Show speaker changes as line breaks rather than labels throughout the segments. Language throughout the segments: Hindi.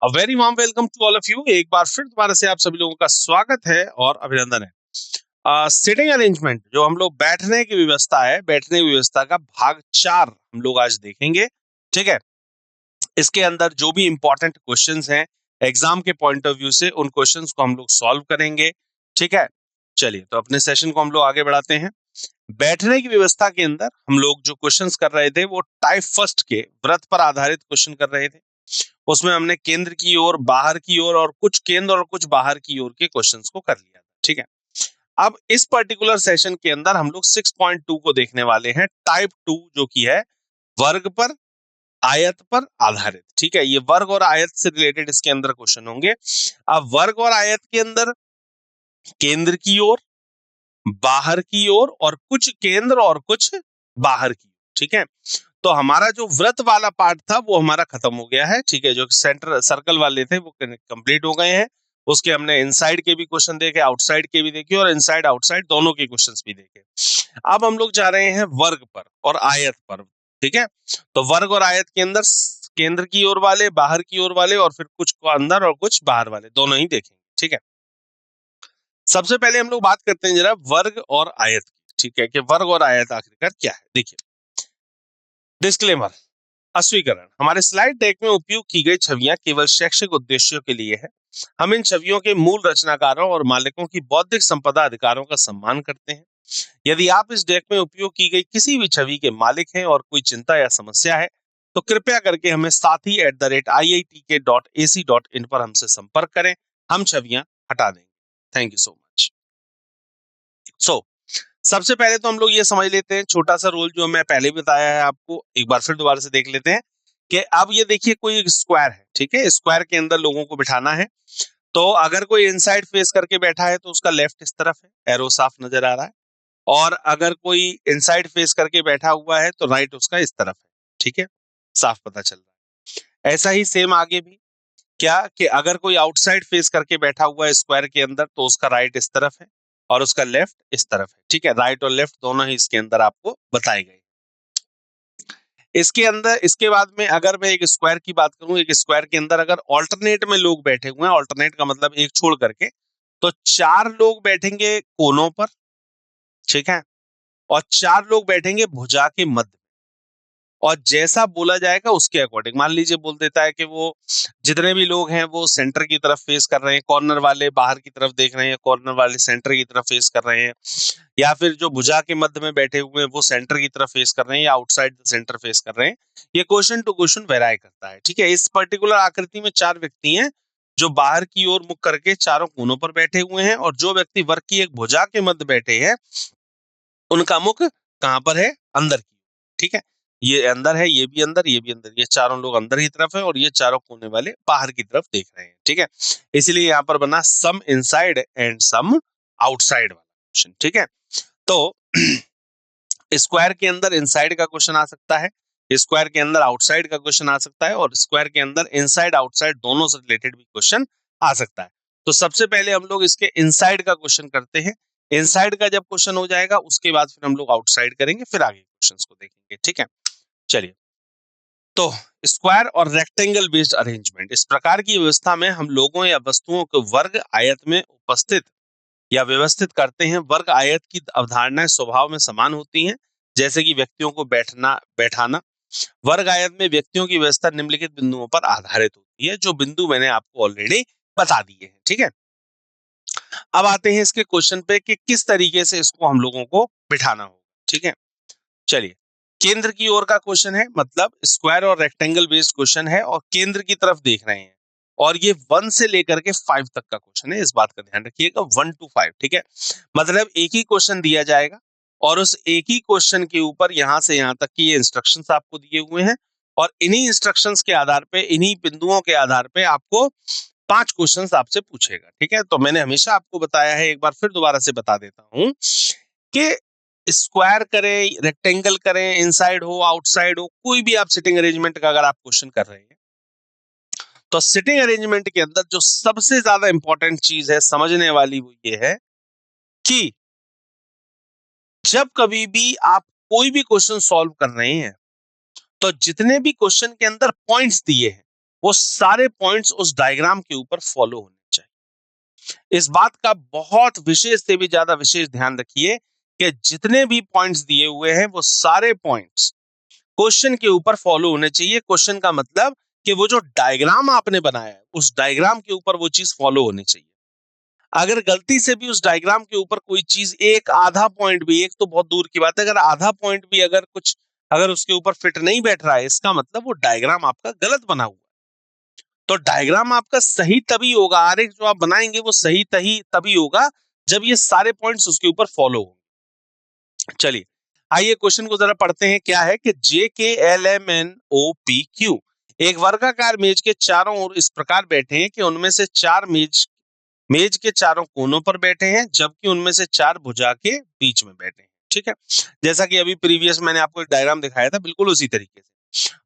A very warm welcome to all of you. एक बार फिर दोबारा से आप सभी लोगों का स्वागत है और अभिनंदन है। सिटिंग अरेंजमेंट, जो हम लोग बैठने की व्यवस्था है, बैठने की व्यवस्था का भाग 4 हम लोग आज देखेंगे। ठीक है, इसके अंदर जो भी इंपॉर्टेंट क्वेश्चंस हैं एग्जाम के पॉइंट ऑफ व्यू से, उन क्वेश्चंस को हम लोग सॉल्व करेंगे। ठीक है, चलिए तो अपने सेशन को हम लोग आगे बढ़ाते हैं। बैठने की व्यवस्था के अंदर हम लोग जो क्वेश्चंस कर रहे थे वो टाइप फर्स्ट के व्रत पर आधारित क्वेश्चन कर रहे थे। उसमें हमने केंद्र की ओर, बाहर की ओर और कुछ केंद्र और कुछ बाहर की ओर के क्वेश्चंस को कर लिया था। ठीक है, अब इस पर्टिकुलर सेशन के अंदर हम लोग 6.2 को देखने वाले हैं, टाइप 2, जो की है वर्ग पर, आयत पर आधारित। ठीक है, ये वर्ग और आयत से रिलेटेड इसके अंदर क्वेश्चन होंगे। अब वर्ग और आयत के अंदर केंद्र की ओर, बाहर की ओर और कुछ केंद्र और कुछ बाहर की। ठीक है, तो हमारा जो व्रत वाला पार्ट था वो हमारा खत्म हो गया है। ठीक है, जो सेंटर सर्कल वाले थे वो कंप्लीट हो गए हैं। उसके हमने इनसाइड के भी क्वेश्चन देखे, आउटसाइड के भी देखे और इनसाइड आउटसाइड दोनों के क्वेश्चंस भी देखे। अब हम लोग जा रहे हैं वर्ग पर और आयत पर। ठीक है, तो वर्ग और आयत के अंदर केंद्र की ओर वाले, बाहर की ओर वाले और फिर कुछ को अंदर और कुछ बाहर वाले, दोनों ही देखेंगे। ठीक है, सबसे पहले हम लोग बात करते हैं जरा वर्ग और आयत की। ठीक है, कि वर्ग और आयत आखिरकार क्या है। देखिए, डिस्क्लेमर, अस्वीकरण, हमारे स्लाइड डेक में उपयोग की गई छवियां केवल शैक्षिक उद्देश्यों के लिए है। हम इन छवियों के मूल रचनाकारों और मालिकों की बौद्धिक संपदा अधिकारों का सम्मान करते हैं। यदि आप इस डेक में उपयोग की गई किसी भी छवि के मालिक हैं और कोई चिंता या समस्या है तो कृपया करके हमें sathi@iitk.ac.in पर हमसे संपर्क करें। हम छवियां हटा देंगे। Thank you so much. So सबसे पहले तो हम लोग ये समझ लेते हैं, छोटा सा रोल जो मैं पहले भी बताया है आपको, एक बार फिर दोबारा से देख लेते हैं कि अब ये देखिए कोई एक स्क्वायर है। ठीक है, स्क्वायर के अंदर लोगों को बिठाना है। तो अगर कोई इनसाइड फेस करके बैठा है तो उसका लेफ्ट इस तरफ है, एरो साफ नजर आ रहा है। और अगर कोई इनसाइड फेस करके बैठा हुआ है तो राइट उसका इस तरफ है। ठीक है, साफ पता चल रहा है। ऐसा ही सेम आगे भी, क्या कि अगर कोई आउटसाइड फेस करके बैठा हुआ है स्क्वायर के अंदर तो उसका राइट इस तरफ है और उसका लेफ्ट इस तरफ है। ठीक है, राइट और लेफ्ट दोनों ही इसके अंदर आपको बताए गए। इसके अंदर इसके बाद में अगर मैं एक स्क्वायर की बात करूं, एक स्क्वायर के अंदर अगर ऑल्टरनेट में लोग बैठे हुए हैं, ऑल्टरनेट का मतलब एक छोड़ करके, तो 4 लोग बैठेंगे कोनों पर। ठीक है, और 4 लोग बैठेंगे भुजा के मध्य। और जैसा बोला जाएगा उसके अकॉर्डिंग, मान लीजिए बोल देता है कि वो जितने भी लोग हैं वो सेंटर की तरफ फेस कर रहे हैं, कॉर्नर वाले बाहर की तरफ देख रहे हैं, कॉर्नर वाले सेंटर की तरफ फेस कर रहे हैं, या फिर जो भुजा के मध्य में बैठे हुए हैं वो सेंटर की तरफ फेस कर रहे हैं या आउटसाइड द सेंटर फेस कर रहे हैं। ये क्वेश्चन टू क्वेश्चन वेराई करता है। ठीक है, इस पर्टिकुलर आकृति में 4 व्यक्ति हैं जो बाहर की ओर मुख करके चारों कोनों पर बैठे हुए हैं, और जो व्यक्ति वर्ग की एक भुजा के मध्य बैठे हैं उनका मुख कहां पर है? अंदर की। ठीक है, ये अंदर है, ये भी अंदर, ये भी अंदर, ये चारों लोग अंदर की तरफ है और ये चारों कोने वाले बाहर की तरफ देख रहे हैं। ठीक है, इसलिए यहां पर बना सम इनसाइड एंड सम आउटसाइड वाला क्वेश्चन। ठीक है, तो स्क्वायर के अंदर इनसाइड का क्वेश्चन आ सकता है, स्क्वायर के अंदर आउटसाइड का क्वेश्चन आ सकता है, और स्क्वायर के अंदर इनसाइड आउटसाइड दोनों से रिलेटेड भी क्वेश्चन आ सकता है। तो सबसे पहले हम लोग इसके इनसाइड का क्वेश्चन करते हैं। इनसाइड का जब क्वेश्चन हो जाएगा उसके बाद फिर हम लोग आउटसाइड करेंगे, फिर आगे क्वेश्चंस को देखेंगे। ठीक है, चलिए, तो स्क्वायर और रेक्टेंगल बेस्ड अरेंजमेंट, इस प्रकार की व्यवस्था में हम लोगों या वस्तुओं को वर्ग आयत में उपस्थित या व्यवस्थित करते हैं। वर्ग आयत की अवधारणाएं स्वभाव में समान होती हैं, जैसे कि व्यक्तियों को बैठाना। वर्ग आयत में व्यक्तियों की व्यवस्था निम्नलिखित बिंदुओं पर आधारित होती है, जो बिंदु मैंने आपको ऑलरेडी बता दिए हैं। ठीक है, अब आते हैं इसके क्वेश्चन पे कि किस तरीके से इसको हम लोगों को बिठाना होगा। ठीक है, चलिए, केंद्र की ओर का क्वेश्चन है, मतलब स्क्वायर और रेक्टेंगल बेस्ड क्वेश्चन है और केंद्र की तरफ देख रहे हैं, और ये 1 से लेकर के 5 तक का क्वेश्चन है, इस बात का ध्यान रखिएगा, 1 to 5। ठीक है, मतलब एक ही क्वेश्चन दिया जाएगा और उस एक ही क्वेश्चन के ऊपर यहां से यहां तक की ये इंस्ट्रक्शंस आपको दिए हुए हैं, और इन्हीं इंस्ट्रक्शंस के आधार पे, इन्हीं बिंदुओं के आधार पे आपको 5 क्वेश्चंस आपसे पूछेगा। ठीक है, तो मैंने हमेशा आपको बताया है, एक बार फिर दोबारा से बता देता हूं कि स्क्वायर करें, रेक्टेंगल करें, इनसाइड हो, आउटसाइड हो, कोई भी आप सिटिंग अरेंजमेंट का अगर आप क्वेश्चन कर रहे हैं, तो सिटिंग अरेंजमेंट के अंदर जो सबसे ज्यादा इंपॉर्टेंट चीज है समझने वाली, वो ये है कि जब कभी भी आप कोई भी क्वेश्चन सॉल्व कर रहे हैं तो जितने भी क्वेश्चन के अंदर पॉइंट्स दिए हैं वो सारे पॉइंट्स उस डायग्राम के ऊपर फॉलो होने चाहिए। इस बात का बहुत विशेष से भी ज्यादा विशेष ध्यान रखिए कि जितने भी पॉइंट्स दिए हुए हैं वो सारे पॉइंट्स क्वेश्चन के ऊपर फॉलो होने चाहिए। क्वेश्चन का मतलब कि वो जो डायग्राम आपने बनाया है उस डायग्राम के ऊपर वो चीज फॉलो होनी चाहिए। अगर गलती से भी उस डायग्राम के ऊपर कोई चीज एक आधा पॉइंट भी, एक तो बहुत दूर की बात है, अगर आधा पॉइंट भी अगर उसके ऊपर फिट नहीं बैठ रहा है, इसका मतलब वो डायग्राम आपका गलत बना हुआ है। तो डायग्राम आपका सही तभी होगा, आरेख जो आप बनाएंगे वो सही तभी होगा जब ये सारे पॉइंट्स उसके ऊपर फॉलो होंगे। चलिए आइए क्वेश्चन को जरा पढ़ते हैं। क्या है कि JKLMNOPQ एक वर्गाकार मेज के चारों ओर इस प्रकार बैठे हैं कि उनमें से चार मेज के चारों कोनों पर बैठे हैं, जबकि उनमें से चार भुजा के बीच में बैठे हैं। ठीक है, जैसा कि अभी प्रीवियस मैंने आपको एक डायग्राम दिखाया था, बिल्कुल उसी तरीके से।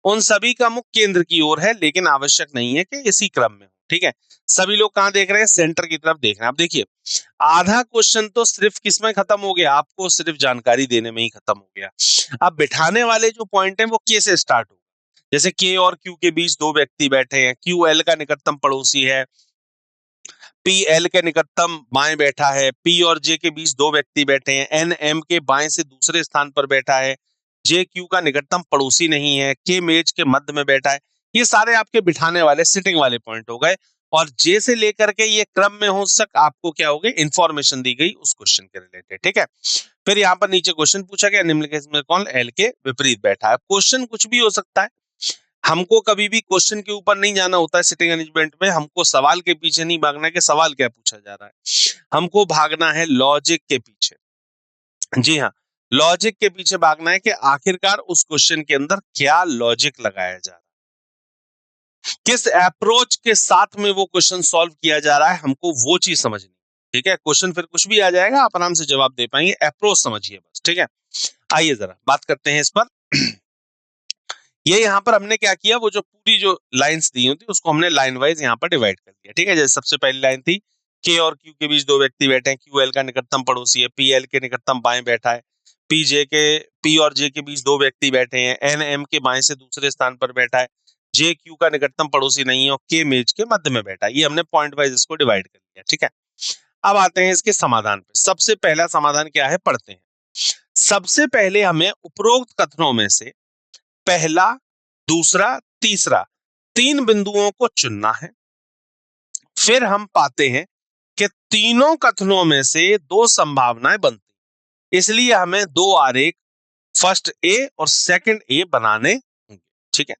उन सभी का मुख केंद्र की ओर है, लेकिन आवश्यक नहीं है कि इसी क्रम में हो। ठीक है, सभी लोग कहां देख रहे हैं? सेंटर की तरफ देख रहे हैं। आप देखिए आधा क्वेश्चन तो सिर्फ किसमें खत्म हो गया? आपको सिर्फ जानकारी देने में ही खत्म हो गया। अब बिठाने वाले जो पॉइंट है वो के से स्टार्ट हो, जैसे के और क्यू के बीच दो व्यक्ति बैठे हैं, क्यू एल का निकटतम पड़ोसी है, पी एल के निकटतम बाएं बैठा है, पी और जे के बीच दो व्यक्ति बैठे हैं, एन एम के बाएं से दूसरे स्थान पर बैठा है, जे क्यू का निकटतम पड़ोसी नहीं है, के मेज के मध्य में बैठा है। ये सारे आपके बिठाने वाले सिटिंग वाले पॉइंट हो गए। और जे से लेकर के ये क्रम में हो सक आपको क्या हो गई? इंफॉर्मेशन दी गई उस क्वेश्चन के रिलेटेड। ठीक है, फिर यहाँ पर नीचे क्वेश्चन पूछा गया, निम्नलिखित में कौन एल के विपरीत बैठा है? क्वेश्चन कुछ भी हो सकता है, हमको कभी भी क्वेश्चन के ऊपर नहीं जाना होता है। सिटिंग अरेंजमेंट में हमको सवाल के पीछे नहीं भागना है कि सवाल क्या पूछा जा रहा है, हमको भागना है लॉजिक के पीछे। जी हाँ, लॉजिक के पीछे भागना है कि आखिरकार उस क्वेश्चन के अंदर क्या लॉजिक लगाया जा रहा है, किस अप्रोच के साथ में वो क्वेश्चन सॉल्व किया जा रहा है, हमको वो चीज समझनी। ठीक है, क्वेश्चन फिर कुछ भी आ जाएगा, आप आराम से जवाब दे पाएंगे, अप्रोच समझिए बस। ठीक है, आइए जरा बात करते हैं इस पर। ये यहाँ पर हमने क्या किया, वो जो पूरी जो लाइंस दी होती उसको हमने लाइन वाइज यहाँ पर डिवाइड कर दिया। ठीक है, जैसे सबसे पहली लाइन थी के और क्यू के बीच दो व्यक्ति बैठे हैं, क्यू एल का निकटतम पड़ोसी है, पी एल के निकटतम बाएं बैठा है, पी और जे के बीच दो व्यक्ति बैठे हैं, एन एम के बाएं से दूसरे स्थान पर बैठा है, जे क्यू का निकटतम पड़ोसी नहीं है और के मेज के मध्य में बैठा है। ये हमने पॉइंट वाइज इसको डिवाइड कर दिया। ठीक है, अब आते हैं इसके समाधान पे। सबसे पहला समाधान क्या है, पढ़ते हैं। सबसे पहले हमें उपरोक्त कथनों में से पहला, दूसरा, तीसरा तीन बिंदुओं को चुनना है। फिर हम पाते हैं कि तीनों कथनों में से दो संभावनाएं बनती, इसलिए हमें दो आरेख फर्स्ट ए और सेकंड ए बनाने होंगे। ठीक है,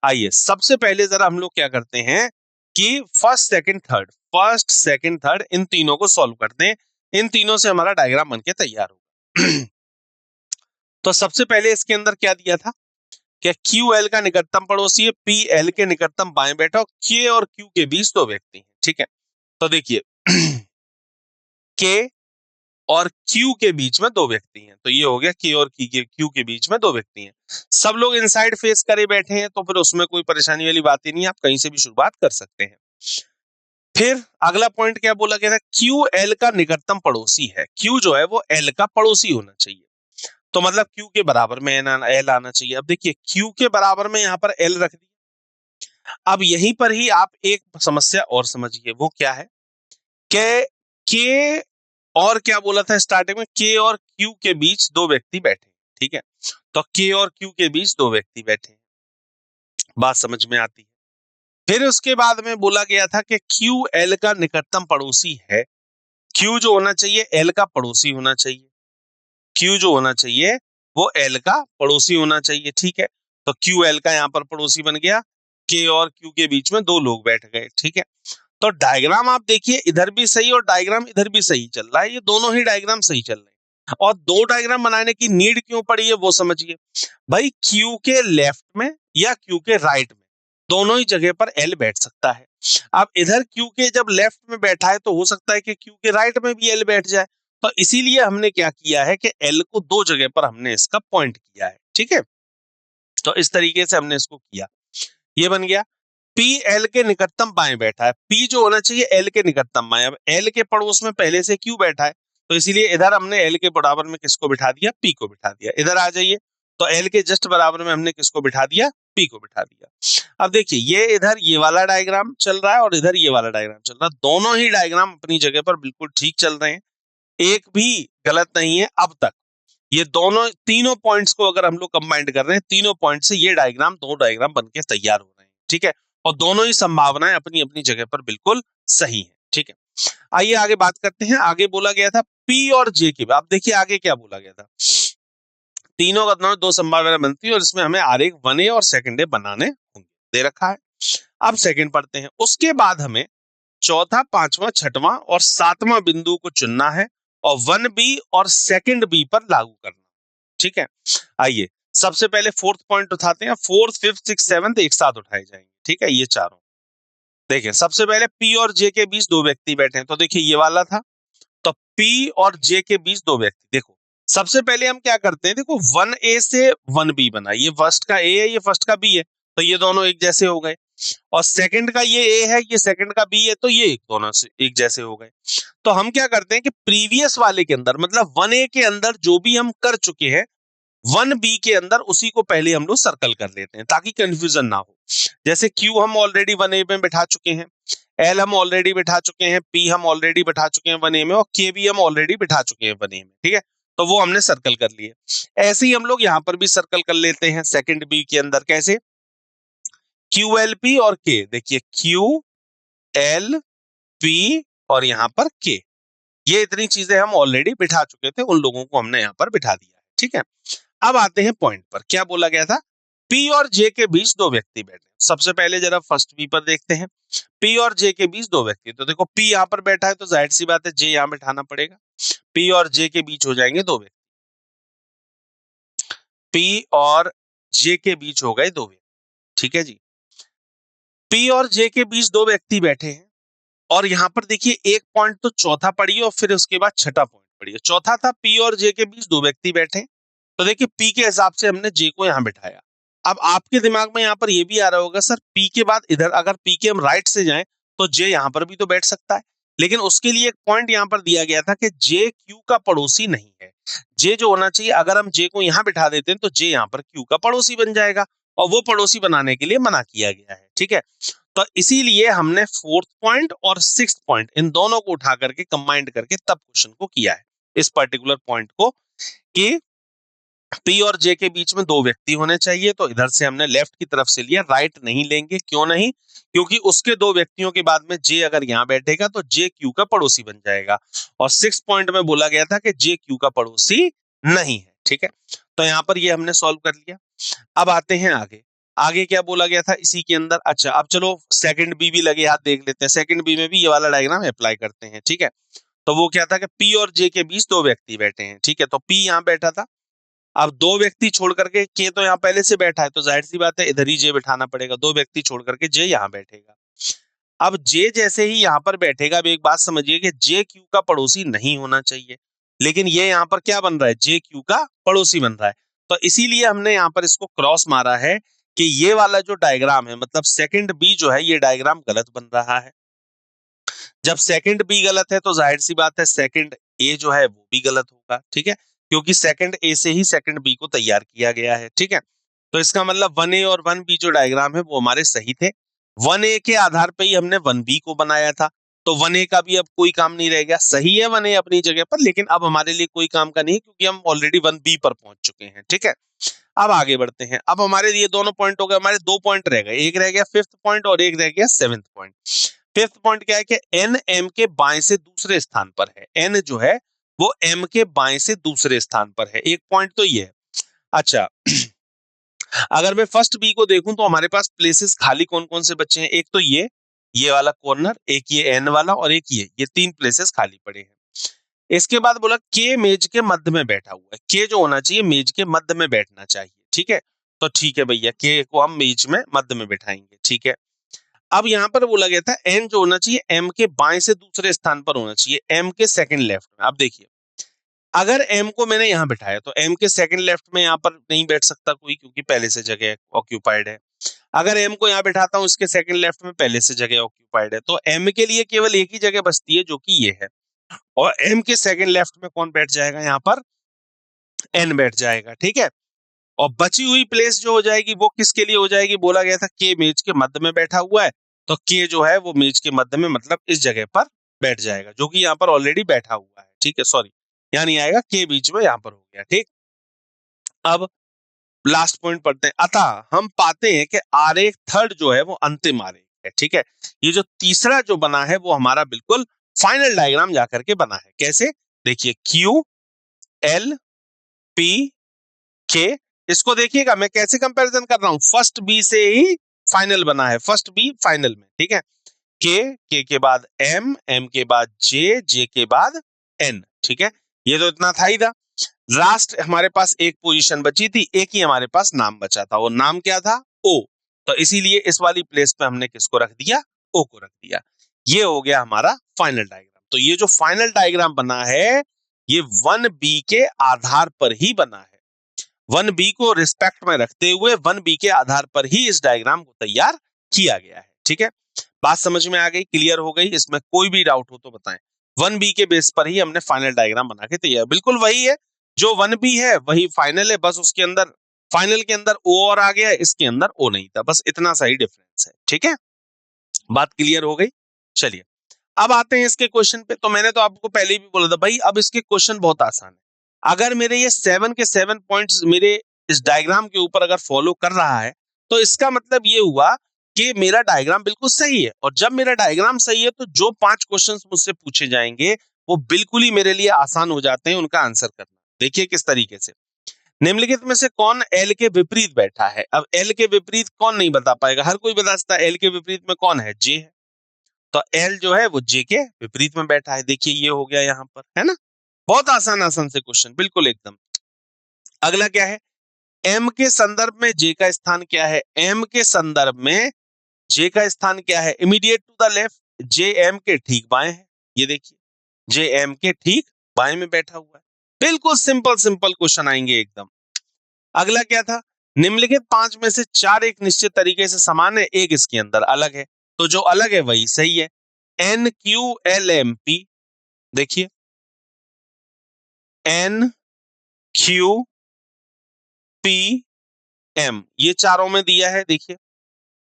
आइए सबसे पहले जरा हम लोग क्या करते हैं कि फर्स्ट सेकंड थर्ड इन तीनों को सॉल्व करते हैं। इन तीनों से हमारा डायग्राम बनके तैयार होगा। तो सबसे पहले इसके अंदर क्या दिया था कि क्यू एल का निकटतम पड़ोसी है, पी एल के निकटतम बाएं बैठा, के और क्यू के बीच दो व्यक्ति हैं। ठीक है, तो देखिए के और क्यू के बीच में दो व्यक्ति हैं, तो ये हो गया के और क्यू के बीच में दो व्यक्ति हैं। सब लोग इनसाइड फेस करे बैठे हैं, तो फिर उसमें कोई परेशानी वाली बात ही नहीं, आप कहीं से भी शुरुआत कर सकते हैं। फिर अगला पॉइंट क्या बोला गया था, क्यू एल का निकटतम पड़ोसी है। क्यू जो है वो एल का पड़ोसी होना चाहिए, तो मतलब क्यू के बराबर में एल आना चाहिए। अब देखिए क्यू के बराबर में यहाँ पर एल रख दिया। अब यहीं पर ही आप एक समस्या और समझिए, वो क्या है के और क्या बोला था स्टार्टिंग में, के और क्यू के बीच दो व्यक्ति बैठे। ठीक है, तो के और क्यू के बीच दो व्यक्ति बैठे, बात समझ में आती है। फिर उसके बाद में बोला गया था कि क्यू एल का निकटतम पड़ोसी है। क्यू जो होना चाहिए एल का पड़ोसी होना चाहिए, क्यू जो होना चाहिए वो एल का पड़ोसी होना चाहिए। ठीक है, तो क्यू एल का यहाँ पर पड़ोसी बन गया, के और क्यू के बीच में दो लोग बैठ गए। ठीक है, तो डायग्राम आप देखिए इधर भी सही और डायग्राम इधर भी सही चल रहा है, ये दोनों ही डायग्राम सही चल रहे हैं। और दो डायग्राम बनाने की नीड क्यों पड़ी है वो समझिए। भाई क्यू के लेफ्ट में या क्यू के राइट में दोनों ही जगह पर एल बैठ सकता है। अब इधर क्यू के जब लेफ्ट में बैठा है तो हो सकता है कि क्यू के राइट में भी एल बैठ जाए, तो इसीलिए हमने क्या किया है कि एल को दो जगह पर हमने इसका पॉइंट किया है। ठीक है, तो इस तरीके से हमने इसको किया, ये बन गया। पी एल के निकटतम बाएं बैठा है, पी जो होना चाहिए एल के निकटतम बाएं। अब एल के पड़ोस में पहले से क्यू बैठा है, तो इसीलिए इधर हमने एल के बराबर में किसको बिठा दिया, पी को बिठा दिया। इधर आ जाइए, तो एल के जस्ट बराबर में हमने किसको बिठा दिया, बी को बिठा दिया। अब देखिए ये इधर ये वाला डायग्राम चल रहा है और इधर ये वाला डायग्राम चल रहा है, दोनों ही डायग्राम अपनी जगह पर बिल्कुल ठीक चल रहे हैं, एक भी गलत नहीं है अब तक। ये दोनों तीनों पॉइंट्स को अगर हम लोग कंबाइन कर रहे हैं, तीनों पॉइंट से ये डायग्राम, दो डायग्राम बनके तैयार हो रहे हैं, ठीक है, और दोनों ही संभावनाएं अपनी अपनी जगह पर बिल्कुल सही है, ठीक है। आइए आगे बात करते हैं। आगे बोला गया था पी और जे के, आप देखिए आगे क्या बोला गया था, तीनों का दोनों दो संभावनाएं बनती है और इसमें हमें आरेख 1A और सेकंड ए बनाने होंगे, दे रखा है। अब सेकंड पढ़ते हैं। उसके बाद हमें चौथा, पांचवा, छठवां और सातवां बिंदु को चुनना है और 1B और सेकंड बी पर लागू करना, ठीक है। आइए सबसे पहले फोर्थ पॉइंट उठाते हैं, फोर्थ, फिफ्थ, सिक्स, सेवंथ एक साथ उठाए जाएंगे, ठीक है। ये चारों देखिए, सबसे पहले पी और जे के बीच दो व्यक्ति बैठे हैं, तो देखिए ये वाला था, तो पी और जे के बीच दो व्यक्ति, देखो सबसे पहले हम क्या करते हैं, देखो 1A से 1B बना, ये फर्स्ट का ए है, ये फर्स्ट का बी है, तो ये दोनों एक जैसे हो गए, और सेकंड का ये ए है, ये सेकंड का बी है, तो ये दोनों से एक जैसे हो गए। तो हम क्या करते हैं कि प्रीवियस वाले के अंदर, मतलब 1A के अंदर जो भी हम कर चुके हैं, 1B के अंदर उसी को पहले हम लोग सर्कल कर लेते हैं ताकि कंफ्यूजन ना हो। जैसे Q हम ऑलरेडी 1A में बैठा चुके हैं, L हम ऑलरेडी बैठा चुके हैं, P हम ऑलरेडी बैठा चुके हैं 1A में, और K भी हम ऑलरेडी बैठा चुके हैं 1A में, ठीक है, तो वो हमने सर्कल कर लिए। ऐसे ही हम लोग यहाँ पर भी सर्कल कर लेते हैं सेकंड बी के अंदर, कैसे, QLP और K, देखिए QLP और यहाँ पर K, ये इतनी चीजें हम ऑलरेडी बिठा चुके थे, उन लोगों को हमने यहाँ पर बिठा दिया है, ठीक है। अब आते हैं पॉइंट पर, क्या बोला गया था, पी और जे के बीच दो व्यक्ति बैठे। सबसे पहले जरा फर्स्ट बी पर देखते हैं, पी और जे के बीच दो व्यक्ति, तो देखो पी यहाँ पर बैठा है तो जाहिर सी बात है जे यहाँ बैठाना पड़ेगा, पी और जे के बीच हो जाएंगे दो व्यक्ति, पी और जे के बीच हो गए दो व्यक्ति, ठीक है जी। पी और जे के बीच दो व्यक्ति बैठे हैं, और यहां पर देखिए एक पॉइंट तो चौथा पढ़िए और फिर उसके बाद छठा पॉइंट पढ़िए। चौथा था पी और जे के बीच दो व्यक्ति बैठे, तो देखिए पी के हिसाब से हमने जे को यहां बिठाया। अब आपके दिमाग में यहां पर ये भी आ रहा होगा, सर पी के बाद इधर अगर पी के हम राइट से जाएं तो जे यहां पर भी तो बैठ सकता है, लेकिन उसके लिए एक पॉइंट यहां पर दिया गया था कि जे क्यू का पड़ोसी नहीं है। जे जो होना चाहिए, अगर हम जे को यहां बिठा देते हैं तो जे यहां पर क्यू का पड़ोसी बन जाएगा, और वो पड़ोसी बनाने के लिए मना किया गया है, ठीक है। तो इसीलिए हमने फोर्थ पॉइंट और सिक्स्थ पॉइंट इन दोनों को उठा करके कंबाइंड करके तब क्वेश्चन को किया है, इस पर्टिकुलर पॉइंट को, कि पी और जे के बीच में दो व्यक्ति होने चाहिए, तो इधर से हमने लेफ्ट की तरफ से लिया, राइट नहीं लेंगे, क्यों नहीं, क्योंकि उसके दो व्यक्तियों के बाद में जे अगर यहां बैठेगा तो जे क्यू का पड़ोसी बन जाएगा, और सिक्स पॉइंट में बोला गया था कि जे क्यू का पड़ोसी नहीं है, ठीक है। तो यहां पर ये हमने सॉल्व कर लिया। अब आते हैं आगे, आगे क्या बोला गया था इसी के अंदर। अच्छा अब चलो सेकंड बी भी लगे हाथ देख लेते हैं, सेकंड बी में भी ये वाला डायग्राम अप्लाई करते हैं, ठीक है। तो वो क्या था कि पी और जे के बीच दो व्यक्ति बैठे हैं, ठीक है, तो पी यहां बैठा था, अब दो व्यक्ति छोड़ करके के तो यहाँ पहले से बैठा है, तो जाहिर सी बात है इधर ही जे बैठाना पड़ेगा, दो व्यक्ति छोड़ करके जे यहाँ बैठेगा। अब जे जैसे ही यहाँ पर बैठेगा, अब एक बात समझिए कि जे क्यू का पड़ोसी नहीं होना चाहिए, लेकिन ये यहाँ पर क्या बन रहा है, जे क्यू का पड़ोसी बन रहा है, तो इसीलिए हमने यहाँ पर इसको क्रॉस मारा है कि ये वाला जो डायग्राम है, मतलब सेकंड बी जो है, ये डायग्राम गलत बन रहा है। जब सेकंड बी गलत है तो जाहिर सी बात है सेकंड ए जो है वो भी गलत होगा, ठीक है, क्योंकि सेकंड ए से ही सेकंड बी को तैयार किया गया है, ठीक है। तो इसका मतलब 1A और 1B जो डायग्राम है वो हमारे सही थे, 1A के आधार पे ही हमने 1B को बनाया था, तो 1A का भी अब कोई काम नहीं रह गया, सही है 1A अपनी जगह पर, लेकिन अब हमारे लिए कोई काम का नहीं, क्योंकि हम ऑलरेडी 1B पर पहुंच चुके हैं, ठीक है। अब आगे बढ़ते हैं, अब हमारे लिए दोनों पॉइंट हो गए, हमारे दो पॉइंट रह गए, एक रह गया फिफ्थ पॉइंट और एक रह गया सेवेंथ पॉइंट। फिफ्थ पॉइंट क्या है कि एन एम के बाएं से दूसरे स्थान पर है, एन जो है वो एम के बाएं से दूसरे स्थान पर है, एक पॉइंट तो ये है। अच्छा अगर मैं फर्स्ट बी को देखूं तो हमारे पास प्लेसेस खाली कौन कौन से बचे हैं, एक तो ये वाला कॉर्नर, एक ये एन वाला, और एक ये तीन प्लेसेस खाली पड़े हैं। इसके बाद बोला के मेज के मध्य में बैठा हुआ है, के जो होना चाहिए मेज के मध्य में बैठना चाहिए, ठीक है, तो ठीक है भैया, के को हम मेज में मध्य में बैठाएंगे, ठीक है। अब यहां पर बोला गया था एन जो होना चाहिए एम के बाएं से दूसरे स्थान पर होना चाहिए, एम के सेकंड लेफ्ट में। अब देखिए अगर एम को मैंने यहां बिठाया तो एम के सेकंड लेफ्ट में यहां पर नहीं बैठ सकता कोई, क्योंकि पहले से जगह ऑक्यूपाइड है। अगर एम को यहां बिठाता हूं इसके सेकंड लेफ्ट में, पहले से जगह ऑक्यूपाइड है, तो एम के लिए केवल एक ही जगह बचती है जो कि ये है, और एम के सेकंड लेफ्ट में कौन बैठ जाएगा, यहां पर एन बैठ जाएगा, ठीक है। और बची हुई प्लेस जो हो जाएगी वो किसके लिए हो जाएगी, बोला गया था के मेज के मध्य में बैठा हुआ है, तो के जो है वो मेज के मध्य में मतलब इस जगह पर बैठ जाएगा, जो कि यहाँ पर ऑलरेडी बैठा हुआ है, ठीक है, सॉरी यहाँ नहीं आएगा, के बीच में यहाँ पर हो गया, ठीक। अब लास्ट पॉइंट पढ़ते हैं। अतः हम पाते हैं कि आरेख थर्ड जो है वो अंतिम आरेख है, ठीक है। ये जो तीसरा जो बना है वो हमारा बिल्कुल फाइनल डायग्राम जाकर के बना है। कैसे, देखिए क्यू एल पी के, इसको देखिएगा मैं कैसे कंपैरिजन कर रहा हूं, फर्स्ट बी से ही फाइनल बना है, फर्स्ट बी फाइनल में, ठीक है। के के बाद एम, एम के बाद जे, जे के बाद एन, ठीक है। ये तो इतना था ही था। लास्ट हमारे पास एक पोजीशन बची थी, एक ही हमारे पास नाम बचा था, और नाम क्या था, ओ। तो इसीलिए इस वाली प्लेस पे हमने किसको रख दिया, ओ को रख दिया। ये हो गया हमारा फाइनल डायग्राम। तो ये जो फाइनल डायग्राम बना है ये 1B के आधार पर ही बना है, 1B को रिस्पेक्ट में रखते हुए 1B के आधार पर ही इस डायग्राम को तैयार किया गया है, ठीक है। बात समझ में आ गई, क्लियर हो गई, इसमें कोई भी डाउट हो तो बताएं। 1B के बेस पर ही हमने फाइनल डायग्राम बना के तैयार, बिल्कुल वही है जो 1B है वही फाइनल है, बस उसके अंदर फाइनल के अंदर ओ और आ गया, इसके अंदर ओ नहीं था, बस इतना सा ही डिफरेंस है, ठीक है। बात क्लियर हो गई। चलिए अब आते हैं इसके क्वेश्चन पे। तो मैंने तो आपको पहले भी बोला था भाई अब इसके क्वेश्चन बहुत आसान है। अगर मेरे ये 7 के 7 पॉइंट्स मेरे इस डायग्राम के ऊपर अगर फॉलो कर रहा है तो इसका मतलब ये हुआ कि मेरा डायग्राम बिल्कुल सही है, और जब मेरा डायग्राम सही है तो जो 5 क्वेश्चंस मुझसे पूछे जाएंगे वो बिल्कुल ही मेरे लिए आसान हो जाते हैं उनका आंसर करना। देखिए किस तरीके से, निम्नलिखित में से कौन एल के विपरीत बैठा है। अब एल के विपरीत कौन नहीं बता पाएगा, हर कोई बता सकता है एल के विपरीत में कौन है, जे है। तो एल जो है वो जे के विपरीत में बैठा है, देखिए ये हो गया यहाँ पर, है ना। बहुत आसान आसान से क्वेश्चन, बिल्कुल एकदम। अगला क्या है, एम के संदर्भ में जे का स्थान क्या है, एम के संदर्भ में जे का स्थान क्या है, immediate to the left, J M के ठीक बाएं है, ये देखिए जे एम के ठीक बाएं में बैठा हुआ है। बिल्कुल सिंपल सिंपल क्वेश्चन आएंगे एकदम। अगला क्या था, निम्नलिखित 5 में से 4 एक निश्चित तरीके से समान है, एक इसके अंदर अलग है, तो जो अलग है वही सही है। N Q L M P, देखिए एन क्यू पी एम, ये चारों में दिया है, देखिए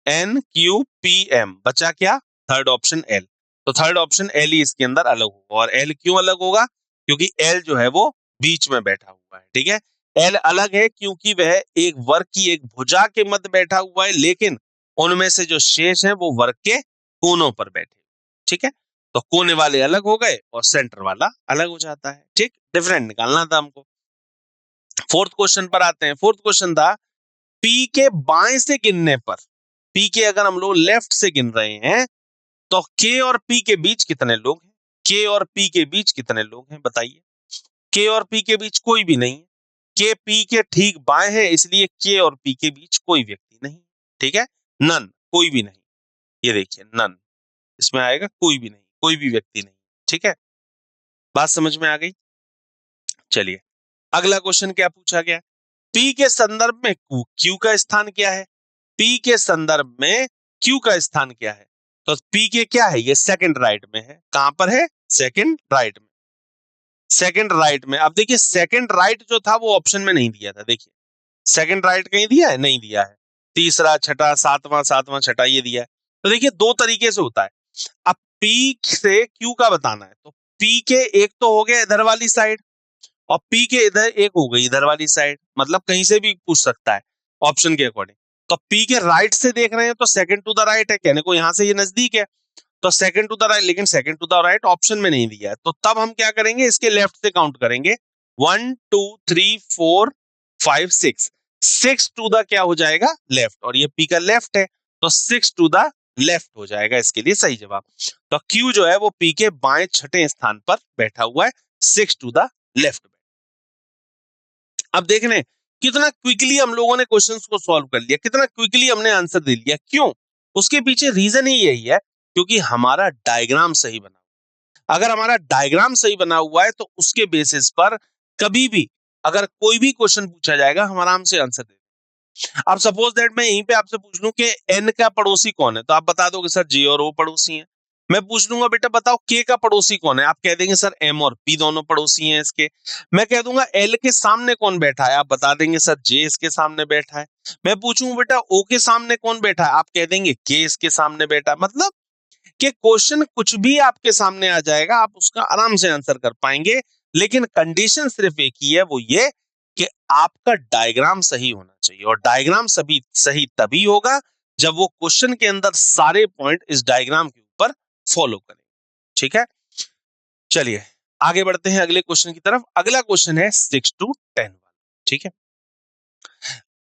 एन क्यू पी एम, बचा क्या, थर्ड ऑप्शन एल। तो थर्ड ऑप्शन एल ही इसके अंदर अलग होगा, और एल क्यों अलग होगा, क्योंकि एल जो है वो बीच में बैठा हुआ है, ठीक है। एल अलग है क्योंकि वह एक वर्ग की एक भुजा के मध्य बैठा हुआ है, लेकिन उनमें से जो शेष है वो वर्ग के कोनों पर बैठे, ठीक है। तो कोने वाले अलग हो गए और सेंटर वाला अलग हो जाता है, ठीक, डिफरेंट निकालना था हमको। फोर्थ क्वेश्चन पर आते हैं। फोर्थ क्वेश्चन था पी के बाएं से गिनने पर, पी के अगर हम लोग लेफ्ट से गिन रहे हैं तो के और पी के बीच कितने लोग हैं, के और पी के बीच कितने लोग हैं बताइए। के और पी के बीच कोई भी नहीं है, के पी के ठीक बाएं है, इसलिए के और पी के बीच कोई व्यक्ति नहीं, ठीक है, नन, कोई भी नहीं, ये देखिए नन, इसमें आएगा कोई भी नहीं, कोई भी व्यक्ति नहीं, ठीक है। बात समझ में आ गई। चलिए अगला क्वेश्चन क्या पूछा गया, पी के संदर्भ में क्यू का स्थान क्या है, पी के संदर्भ में क्यू का स्थान क्या है। तो पी के क्या है, ये सेकंड राइट में है, कहां पर है, सेकंड राइट में, सेकंड राइट में। अब देखिए सेकंड राइट जो था वो ऑप्शन में नहीं दिया था, देखिए सेकंड राइट कहीं दिया है, नहीं दिया है, तीसरा छठा सातवां, सातवां छठा ये दिया है। तो देखिए दो तरीके से होता है। अब पी से क्यू का बताना है, तो पी के एक तो हो गया इधर वाली साइड, और पी के इधर एक हो गई इधर वाली साइड, मतलब कहीं से भी पूछ सकता है ऑप्शन के अकॉर्डिंग। तो पी के राइट से देख रहे हैं तो सेकंड टू द राइट है, कहने को यहां से ये नजदीक है, तो सेकंड टू द राइट, लेकिन second to the right option में नहीं दिया है, तो तब हम क्या करेंगे, इसके लेफ्ट से काउंट करेंगे, 1 2 3 4 5 6, 6 टू द क्या हो जाएगा, लेफ्ट, और ये पी का लेफ्ट है तो 6 टू द लेफ्ट हो जाएगा इसके लिए सही जवाब। तो क्यू जो है वो पी के बाएं छठे स्थान पर बैठा हुआ है, 6 टू द लेफ्ट। अब देख रहे हैं कितना क्विकली हम लोगों ने क्वेश्चंस को सॉल्व कर लिया, कितना क्विकली हमने आंसर दे लिया, क्यों, उसके पीछे रीजन ही यही है क्योंकि हमारा डायग्राम सही बना। अगर हमारा डायग्राम सही बना हुआ है तो उसके बेसिस पर कभी भी अगर कोई भी क्वेश्चन पूछा जाएगा हम आराम से आंसर दे। अब सपोज दैट मैं यहीं पे आपसे पूछ लूं कि एन का पड़ोसी कौन है, तो आप बता दोगे सर जे और ओ पड़ोसी हैं। मैं पूछ लूंगा बेटा बताओ के का पड़ोसी कौन है, आप कह देंगे सर एम और पी दोनों पड़ोसी हैं इसके। मैं कह दूंगा एल के सामने कौन बैठा है, आप बता देंगे सर जे इसके सामने बैठा है। मैं पूछूंगा बेटा ओ के सामने कौन बैठा है, आप कह देंगे के इसके सामने बैठा है। मतलब कि क्वेश्चन कुछ भी आपके सामने आ जाएगा, आप उसका आराम से आंसर कर पाएंगे, लेकिन कंडीशन सिर्फ एक ही है, वो ये कि आपका डायग्राम सही होना चाहिए। और डायग्राम सभी सही तभी होगा जब वो क्वेश्चन के अंदर सारे पॉइंट इस डायग्राम के ऊपर फॉलो करें। ठीक है, चलिए आगे बढ़ते हैं अगले क्वेश्चन की तरफ। अगला क्वेश्चन है 6 to 10 वाला। ठीक है,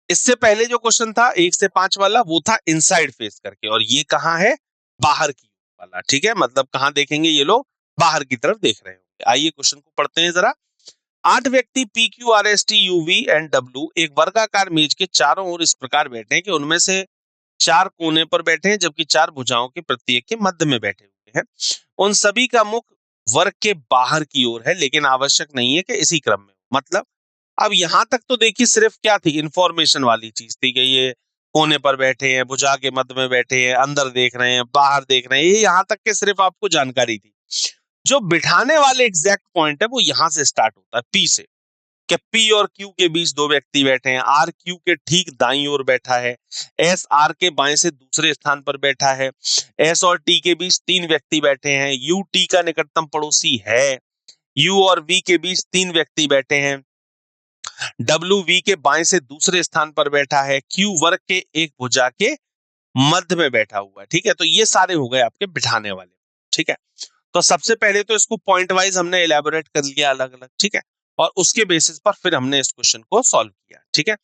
इससे पहले जो क्वेश्चन था 1 से 5 वाला, वो था इनसाइड फेस करके, और ये कहां है, बाहर की वाला। ठीक है, मतलब कहां देखेंगे ये लोग, बाहर की तरफ देख रहे होंगे। आइए क्वेश्चन को पढ़ते हैं जरा। 8 व्यक्ति P Q R S T U V and W एक वर्गाकार मेज के चारों ओर इस प्रकार बैठे हैं कि उनमें से 4 कोने पर बैठे हैं, जबकि 4 भुजाओं के प्रत्येक के मध्य में बैठे हुए हैं। उन सभी का मुख वर्ग के बाहर की ओर है, लेकिन आवश्यक नहीं है कि इसी क्रम में। मतलब अब यहां तक तो देखिए सिर्फ क्या थी, इंफॉर्मेशन वाली चीज थी कि ये कोने पर बैठे हैं, भुजा के मध्य में बैठे हैं, अंदर देख रहे हैं, बाहर देख रहे हैं, ये यहां तक के सिर्फ आपको जानकारी थी। जो बिठाने वाले एग्जैक्ट पॉइंट है वो यहां से स्टार्ट होता है, पी से, कि पी और क्यू के बीच 2 व्यक्ति बैठे हैं, आर क्यू के ठीक दाईं ओर बैठा है, एस आर के बाएं से दूसरे स्थान पर बैठा है, एस और टी के बीच 3 व्यक्ति बैठे हैं, यू टी का निकटतम पड़ोसी है, यू और वी के बीच 3 व्यक्ति बैठे हैं, डब्ल्यू वी के बाएं से दूसरे स्थान पर बैठा है, क्यू वर्ग के एक भुजा के मध्य में बैठा हुआ है। ठीक है, तो ये सारे हो गए आपके बिठाने वाले। ठीक है, तो सबसे पहले तो इसको पॉइंट वाइज हमने इलेबोरेट कर लिया अलग अलग। ठीक है, और उसके बेसिस पर फिर हमने इस क्वेश्चन को सॉल्व किया। ठीक है,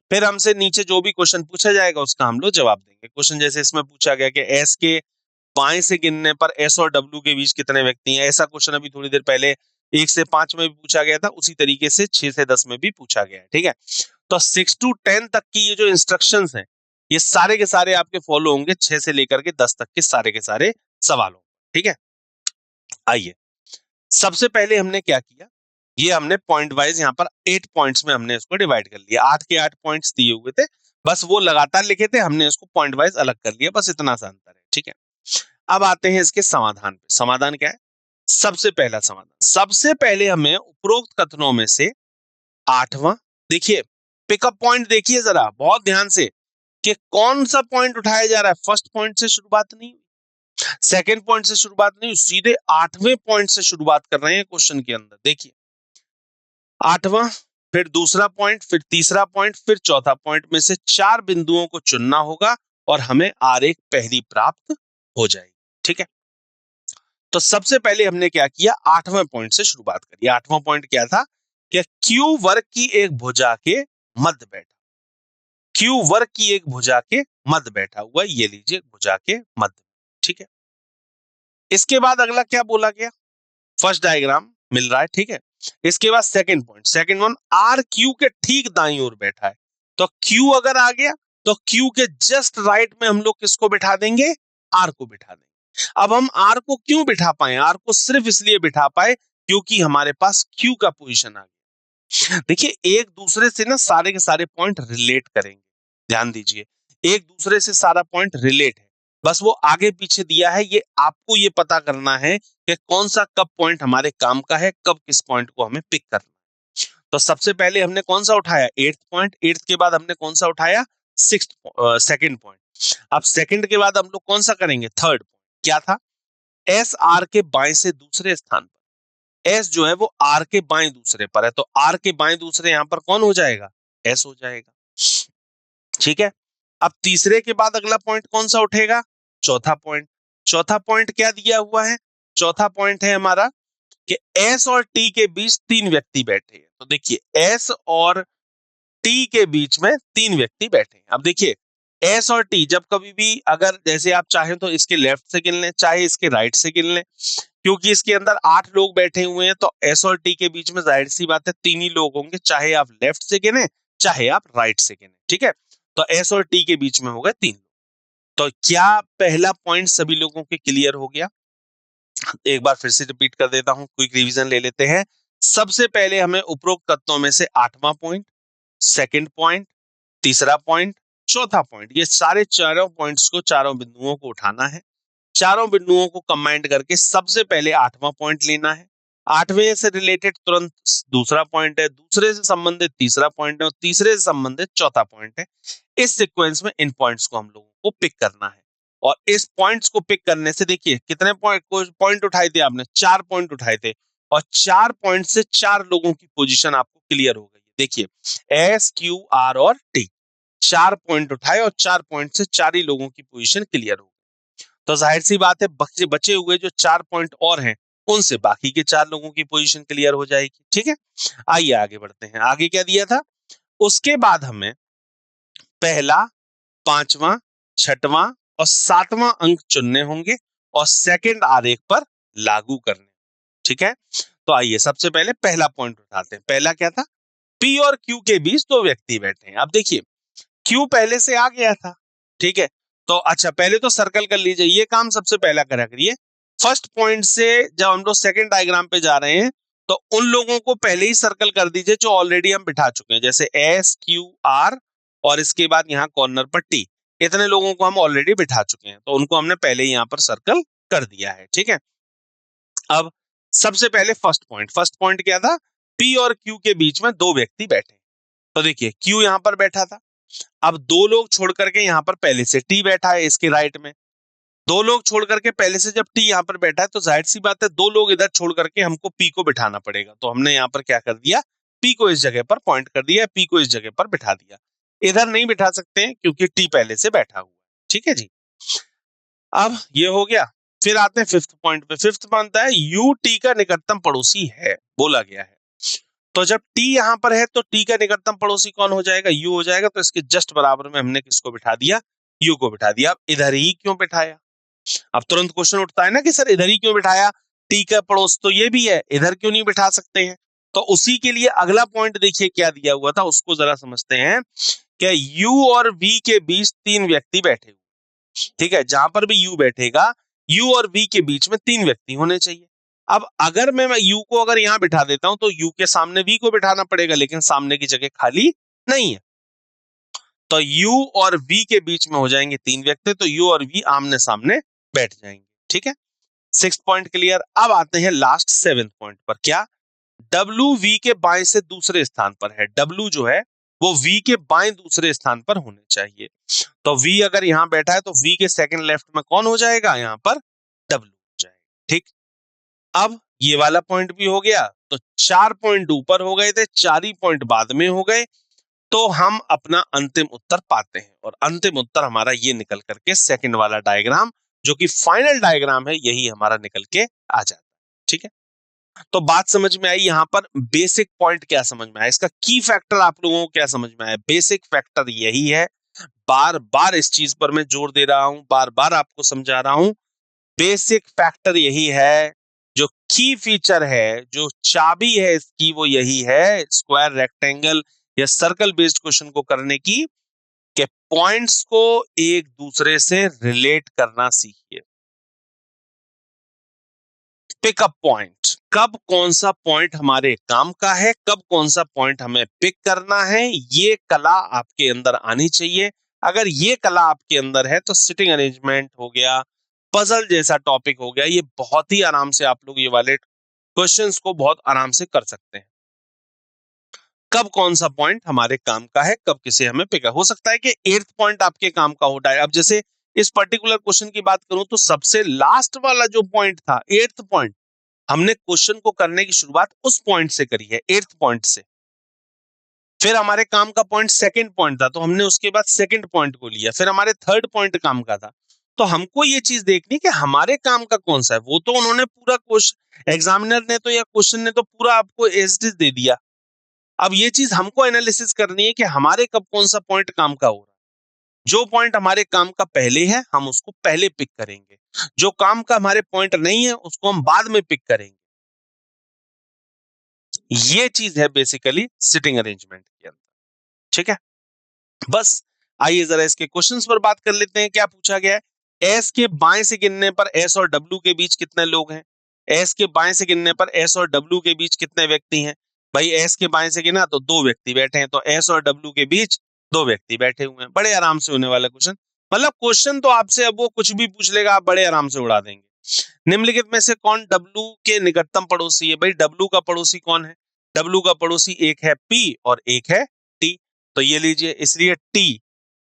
फिर हमसे नीचे जो भी क्वेश्चन पूछा जाएगा उसका हम लोग जवाब देंगे। क्वेश्चन जैसे इसमें पूछा गया कि एस के बाएं से गिनने पर एस और डब्ल्यू के बीच कितने व्यक्ति हैं, ऐसा क्वेश्चन अभी थोड़ी देर पहले 1 से 5 में भी पूछा गया था, उसी तरीके से 6 से 10 में भी पूछा गया है। ठीक है, तो 6 to 10 तक की ये जो इंस्ट्रक्शंस हैं ये सारे के सारे आपके फॉलो होंगे 6 से लेकर के 10 तक के सारे सवालों। ठीक है, आइए सबसे पहले हमने क्या किया, ये हमने पॉइंट वाइज यहाँ पर 8 पॉइंट्स में हमने इसको डिवाइड कर लिया। 8 के 8 पॉइंट्स दिए हुए थे, बस वो लगातार लिखे थे, हमने इसको पॉइंट वाइज अलग कर लिया, बस इतना सा अंतर है। ठीक है, अब आते हैं इसके समाधान पे। समाधान क्या है, सबसे पहला समाधान, सबसे पहले हमें उपरोक्त कथनों में से 8वां, देखिए पिकअप पॉइंट देखिए जरा बहुत ध्यान से कि कौन सा पॉइंट उठाया जा रहा है। फर्स्ट पॉइंट से शुरुआत नहीं, सेकंड पॉइंट से शुरुआत नहीं, सीधे 8वें पॉइंट से शुरुआत कर रहे हैं क्वेश्चन के अंदर। देखिए 8वां, फिर दूसरा पॉइंट, फिर तीसरा पॉइंट, फिर चौथा पॉइंट में से 4 बिंदुओं को चुनना होगा और हमें आरेख पहली प्राप्त हो जाएगी। ठीक है, तो सबसे पहले हमने क्या किया, 8वें पॉइंट से शुरुआत करी। 8वां पॉइंट क्या था कि क्यू वर्ग की एक भुजा के मध्य बैठा, क्यू वर्ग की एक भुजा के मध्य बैठा हुआ, ये लीजिए भुजा के मध्य। ठीक है, इसके बाद अगला क्या बोला गया, फर्स्ट डायग्राम मिल रहा है। ठीक है, इसके बाद second point, second one, R Q के ठीक दाईं ओर बैठा है, तो क्यू अगर आ गया तो क्यू के जस्ट राइट में हम लोग किसको बिठा देंगे, आर को बिठा देंगे। अब हम आर को क्यों बिठा पाए, आर को सिर्फ इसलिए बिठा पाए क्योंकि हमारे पास क्यू का पोजीशन आ गया। देखिए एक दूसरे से ना सारे के सारे पॉइंट रिलेट करेंगे, ध्यान दीजिए, एक दूसरे से सारा पॉइंट रिलेट है, बस वो आगे पीछे दिया है, ये आपको ये पता करना है कि कौन सा कब पॉइंट हमारे काम का है, कब किस पॉइंट को हमें पिक करना है। तो सबसे पहले हमने कौन सा उठाया, 8th पॉइंट, 8th के बाद हमने कौन सा उठाया, सेकंड पॉइंट। अब सेकंड के बाद हम लोग कौन सा करेंगे, थर्ड पॉइंट। क्या था, एस आर के बाएं से दूसरे स्थान पर, एस जो है वो आर के बाएं दूसरे पर है, तो आर के बाएं दूसरे यहां पर कौन हो जाएगा, एस हो जाएगा। ठीक है, अब तीसरे के बाद अगला पॉइंट कौन सा उठेगा, चौथा पॉइंट। चौथा पॉइंट क्या दिया हुआ है, चौथा पॉइंट है हमारा कि एस और टी के बीच 3 व्यक्ति बैठे हैं। तो देखिए एस और टी के बीच में 3 व्यक्ति बैठे हैं। अब देखिए एस और टी जब कभी भी अगर जैसे आप चाहें तो इसके लेफ्ट से गिन लें, चाहे इसके राइट से गिन लें, क्योंकि इसके अंदर 8 लोग बैठे हुए हैं, तो एस और टी के बीच में जाहिर सी बात है 3 ही लोग होंगे, चाहे आप लेफ्ट से गिने चाहे आप राइट से गिने। ठीक है, तो एस और टी के बीच में हो गए 3। तो क्या पहला पॉइंट सभी लोगों के क्लियर हो गया, एक बार फिर से रिपीट कर देता हूं, क्विक रिवीजन ले लेते हैं। सबसे पहले हमें उपरोक्त तत्वों में से 8वां पॉइंट, सेकंड पॉइंट, तीसरा पॉइंट, चौथा पॉइंट, ये सारे चारों पॉइंट्स को, चारों बिंदुओं को उठाना है। चारों बिंदुओं को कंबाइंड करके सबसे पहले 8वां पॉइंट लेना है, 8वें से रिलेटेड तुरंत दूसरा पॉइंट है, दूसरे से संबंधित तीसरा पॉइंट है और तीसरे से संबंधित चौथा पॉइंट है। इस सीक्वेंस में इन पॉइंट्स को हम लोगों को पिक करना है और इस पॉइंट्स को पिक करने से देखिए कितने पॉइंट उठाए थे आपने, 4 पॉइंट उठाए थे और 4 पॉइंट से 4 लोगों की पोजीशन आपको क्लियर हो गई। देखिए एस, क्यू, आर और टी, 4 पॉइंट उठाए और 4 पॉइंट से 4 ही लोगों की पोजीशन क्लियर हो गई। तो जाहिर सी बात है बचे हुए जो 4 पॉइंट और हैं उनसे बाकी के 4 लोगों की पोजीशन क्लियर हो जाएगी। ठीक है, आइए आगे बढ़ते हैं। आगे क्या दिया था, उसके बाद हमें पहला, 5वां, 6वां और 7वां अंक चुनने होंगे और सेकंड आरेख पर लागू करने। ठीक है, तो आइए सबसे पहले पहला पॉइंट उठाते हैं। पहला क्या था, पी और क्यू के बीच 2 व्यक्ति बैठे हैं। अब देखिए क्यू पहले से आ गया था, ठीक है, तो अच्छा पहले तो सर्कल कर लीजिए, ये काम सबसे पहला करा करिए। फर्स्ट पॉइंट से जब हम लोग सेकंड डायग्राम पे जा रहे हैं तो उन लोगों को पहले ही सर्कल कर दीजिए जो ऑलरेडी हम बिठा चुके हैं, जैसे एस, क्यू, आर और इसके बाद यहाँ कॉर्नर पर टी। इतने लोगों को हम ऑलरेडी बिठा चुके हैं तो उनको हमने पहले ही यहाँ पर सर्कल कर दिया है। ठीक है, अब सबसे पहले फर्स्ट पॉइंट क्या था, पी और क्यू के बीच में 2 व्यक्ति बैठे। तो देखिए क्यू यहां पर बैठा था, अब 2 लोग छोड़ करके यहां पर पहले से टी बैठा है इसके राइट में। 2 लोग छोड़ करके पहले से जब टी यहां पर बैठा है तो जाहिर सी बात है 2 लोग इधर छोड़ करके हमको पी को बिठाना पड़ेगा। तो हमने यहां पर क्या कर दिया, पी को इस जगह पर पॉइंट कर दिया, पी को इस जगह पर बिठा दिया। इधर नहीं बिठा सकते हैं क्योंकि टी पहले से बैठा हुआ है। ठीक है जी, अब ये हो गया। फिर आते हैं फिफ्थ पॉइंट पे। फिफ्थ बनता है यू टी का निकटतम पड़ोसी है, बोला गया है। तो जब टी यहां पर है तो टी का निकटतम पड़ोसी कौन हो जाएगा, यू हो जाएगा। तो इसके जस्ट बराबर में हमने किसको बिठा दिया, यू को बिठा दिया। अब इधर ही क्यों बिठाया, अब तुरंत क्वेश्चन उठता है ना कि सर इधर ही क्यों बिठाया, टी का पड़ोस तो ये भी है, इधर क्यों नहीं बिठा सकते हैं। तो उसी के लिए अगला पॉइंट देखिए क्या दिया हुआ था, उसको जरा समझते हैं। क्या यू और वी के बीच 3 व्यक्ति बैठे हुए, ठीक है, जहां पर भी यू बैठेगा यू और वी के बीच में 3 व्यक्ति होने चाहिए। अब अगर मैं यू को अगर यहां बिठा देता हूं तो यू के सामने वी को बिठाना पड़ेगा, लेकिन सामने की जगह खाली नहीं है। तो यू और वी के बीच में हो जाएंगे 3 व्यक्ति, तो यू और वी आमने सामने बैठ जाएंगे। ठीक है, 6 पॉइंट क्लियर। अब आते हैं लास्ट 7 पॉइंट पर। क्या, डब्ल्यू वी के बाएं से दूसरे स्थान पर है। डब्ल्यू जो है वो वी के बाएं दूसरे स्थान पर होने चाहिए। तो वी अगर यहां बैठा है तो वी के सेकंड लेफ्ट में कौन हो जाएगा, यहां पर डब्ल्यू हो जाएगा। ठीक, अब ये वाला पॉइंट भी हो गया। तो 4 पॉइंट ऊपर हो गए थे, 4 ही पॉइंट बाद में हो गए। तो हम अपना अंतिम उत्तर पाते हैं और अंतिम उत्तर हमारा ये निकल करके सेकंड वाला डायग्राम जो कि फाइनल डायग्राम है, यही हमारा निकल के आ जाता है। ठीक है, तो बात समझ में आई। यहां पर बेसिक पॉइंट क्या समझ में आया, इसका की फैक्टर आप लोगों को क्या समझ में आया। बेसिक फैक्टर यही है, बार बार इस चीज पर मैं जोर दे रहा हूं, बार बार आपको समझा रहा हूं। बेसिक फैक्टर यही है, जो की फीचर है, जो चाबी है इसकी, वो यही है स्क्वायर, रेक्टेंगल या सर्कल बेस्ड क्वेश्चन को करने की, कि पॉइंट्स को एक दूसरे से रिलेट करना सीखिए। पिकअप पॉइंट, कब कौन सा पॉइंट हमारे काम का है, कब कौन सा पॉइंट हमें पिक करना है, ये कला आपके अंदर आनी चाहिए। अगर ये कला आपके अंदर है तो सिटिंग अरेंजमेंट हो गया, पजल जैसा टॉपिक हो गया, ये बहुत ही आराम से आप लोग ये वाले क्वेश्चंस को बहुत आराम से कर सकते हैं। कब कौन सा पॉइंट हमारे काम का है, कब किसे हमें पिक, हो सकता है कि 8th पॉइंट आपके काम का हो जाए। अब जैसे इस पर्टिकुलर क्वेश्चन की बात करूं तो सबसे लास्ट वाला जो पॉइंट था 8th पॉइंट, हमने क्वेश्चन को करने की शुरुआत उस पॉइंट से करी है, 8th पॉइंट से। फिर हमारे काम का पॉइंट सेकंड पॉइंट था तो हमने उसके बाद सेकंड पॉइंट को लिया। फिर हमारे थर्ड पॉइंट काम का था, तो हमको ये चीज देखनी कि हमारे काम का कौन सा है। वो तो उन्होंने पूरा क्वेश्चन, एग्जामिनर ने तो या क्वेश्चन ने तो पूरा आपको एज इट इज दे दिया। अब ये चीज हमको एनालिसिस करनी है कि हमारे कब कौन सा पॉइंट काम का हो रहा है। जो पॉइंट हमारे काम का पहले है हम उसको पहले पिक करेंगे, जो काम का हमारे पॉइंट नहीं है उसको हम बाद में पिक करेंगे। ये चीज है बेसिकली सिटिंग अरेंजमेंट के अंदर। ठीक है, बस आइए जरा इसके क्वेश्चंस पर बात कर लेते हैं। क्या पूछा गया है, एस के बाएं से गिनने पर एस और डब्ल्यू के बीच कितने लोग हैं। एस के बाएं से गिनने पर एस और डब्ल्यू के बीच कितने व्यक्ति हैं। भाई एस के बाएं से गिना तो 2 व्यक्ति बैठे हैं, तो एस और डब्ल्यू के बीच 2 व्यक्ति बैठे हुए हैं। बड़े आराम से होने वाला क्वेश्चन, मतलब क्वेश्चन तो आपसे अब वो कुछ भी पूछ लेगा, आप बड़े आराम से उड़ा देंगे। निम्नलिखित में से कौन W के निकटतम पड़ोसी है? भाई W का पड़ोसी कौन है? W का पड़ोसी एक है P और एक है T। तो ये लीजिए, इसलिए T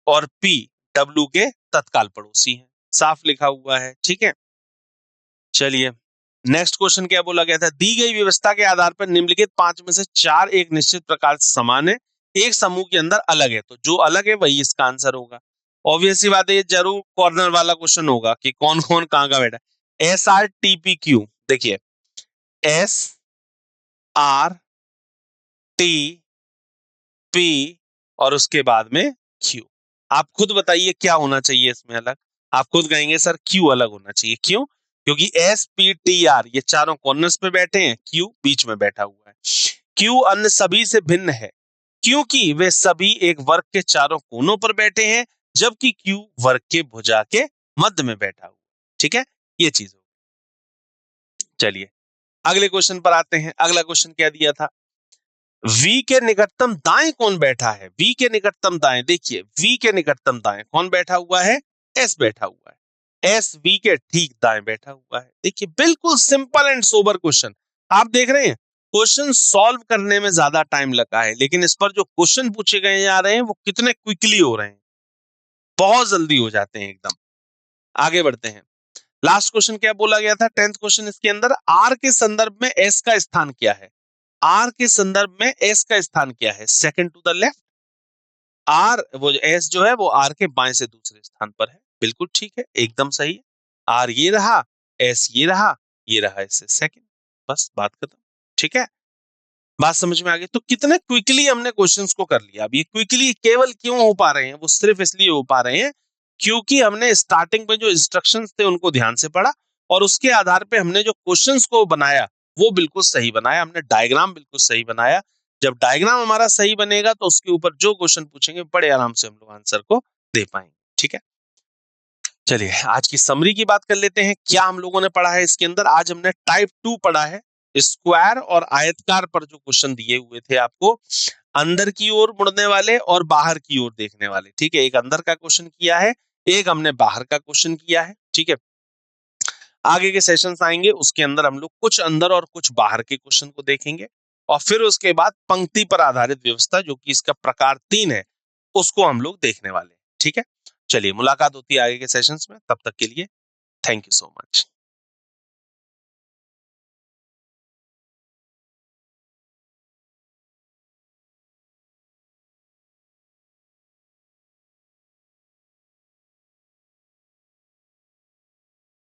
और P W के तत्काल पड़ोसी हैं, साफ लिखा हुआ है। ठीक है, चलिए नेक्स्ट क्वेश्चन क्या बोला गया था? दी गई व्यवस्था के आधार पर निम्नलिखित 5 में से 4 एक निश्चित प्रकार से समान है, एक समूह के अंदर अलग है। तो जो अलग है वही इसका आंसर होगा। ऑब्वियस सी बात है, ये जरूर कॉर्नर वाला क्वेश्चन होगा कि कौन कौन कहां का बैठा है। SRTPQ, देखिए SRTP और उसके बाद में Q। आप खुद बताइए क्या होना चाहिए इसमें अलग? आप खुद कहेंगे सर Q अलग होना चाहिए। क्यों? क्योंकि SPTR ये चारों कॉर्नर्स पे बैठे हैं, Q बीच में बैठा हुआ है। Q अन्य सभी से भिन्न है क्योंकि वे सभी एक वर्ग के चारों कोनों पर बैठे हैं, जबकि Q वर्ग के भुजा के मध्य में बैठा हुआ। ठीक है, ये चीज हो। चलिए अगले क्वेश्चन पर आते हैं। अगला क्वेश्चन क्या दिया था? V के निकटतम दाएं कौन बैठा है? V के निकटतम दाएं, देखिए V के निकटतम दाएं कौन बैठा हुआ है? S बैठा हुआ है। S V के ठीक दाएं बैठा हुआ है। देखिए बिल्कुल सिंपल एंड सोबर क्वेश्चन। आप देख रहे हैं क्वेश्चन सॉल्व करने में ज्यादा टाइम लगा है, लेकिन इस पर जो क्वेश्चन पूछे गए जा रहे हैं वो कितने क्विकली हो रहे हैं, बहुत जल्दी हो जाते हैं एकदम। आगे बढ़ते हैं। लास्ट क्वेश्चन क्या बोला गया था? 10th क्वेश्चन इसके अंदर, R के संदर्भ में S का स्थान क्या है? R के संदर्भ में S का स्थान क्या है? Second to the left. R वो S जो है वो R के बाएं से दूसरे स्थान पर है। बिल्कुल ठीक है, एकदम सही है। R ये रहा, S ये रहा इससे सेकंड। बस बात खत्म। ठीक है, बात समझ में आ गई? तो कितने क्विकली हमने क्वेश्चंस को कर लिया। अब ये क्विकली केवल क्यों हो पा रहे हैं? वो सिर्फ इसलिए हो पा रहे हैं क्योंकि हमने स्टार्टिंग में जो इंस्ट्रक्शंस थे उनको ध्यान से पढ़ा और उसके आधार पे हमने जो क्वेश्चंस को बनाया वो बिल्कुल सही बनाया। हमने डायग्राम बिल्कुल सही बनाया। जब डायग्राम हमारा सही बनेगा तो उसके ऊपर जो क्वेश्चन पूछेंगे बड़े आराम से हम लोग आंसर को दे पाएंगे। ठीक है, चलिए आज की समरी की बात कर लेते हैं। क्या हम लोगों ने पढ़ा है इसके अंदर? आज हमने टाइप 2 पढ़ा है। स्क्वायर और आयतकार पर जो क्वेश्चन दिए हुए थे आपको, अंदर की ओर मुड़ने वाले और बाहर की ओर देखने वाले। ठीक है, एक अंदर का क्वेश्चन किया है, एक हमने बाहर का क्वेश्चन किया है। ठीक है, आगे के सेशंस आएंगे उसके अंदर हम लोग कुछ अंदर और कुछ बाहर के क्वेश्चन को देखेंगे और फिर उसके बाद पंक्ति पर आधारित व्यवस्था जो कि इसका प्रकार 3 है उसको हम लोग देखने वाले हैं। ठीक है, चलिए मुलाकात होती है आगे के सेशंस में। तब तक के लिए थैंक यू सो मच।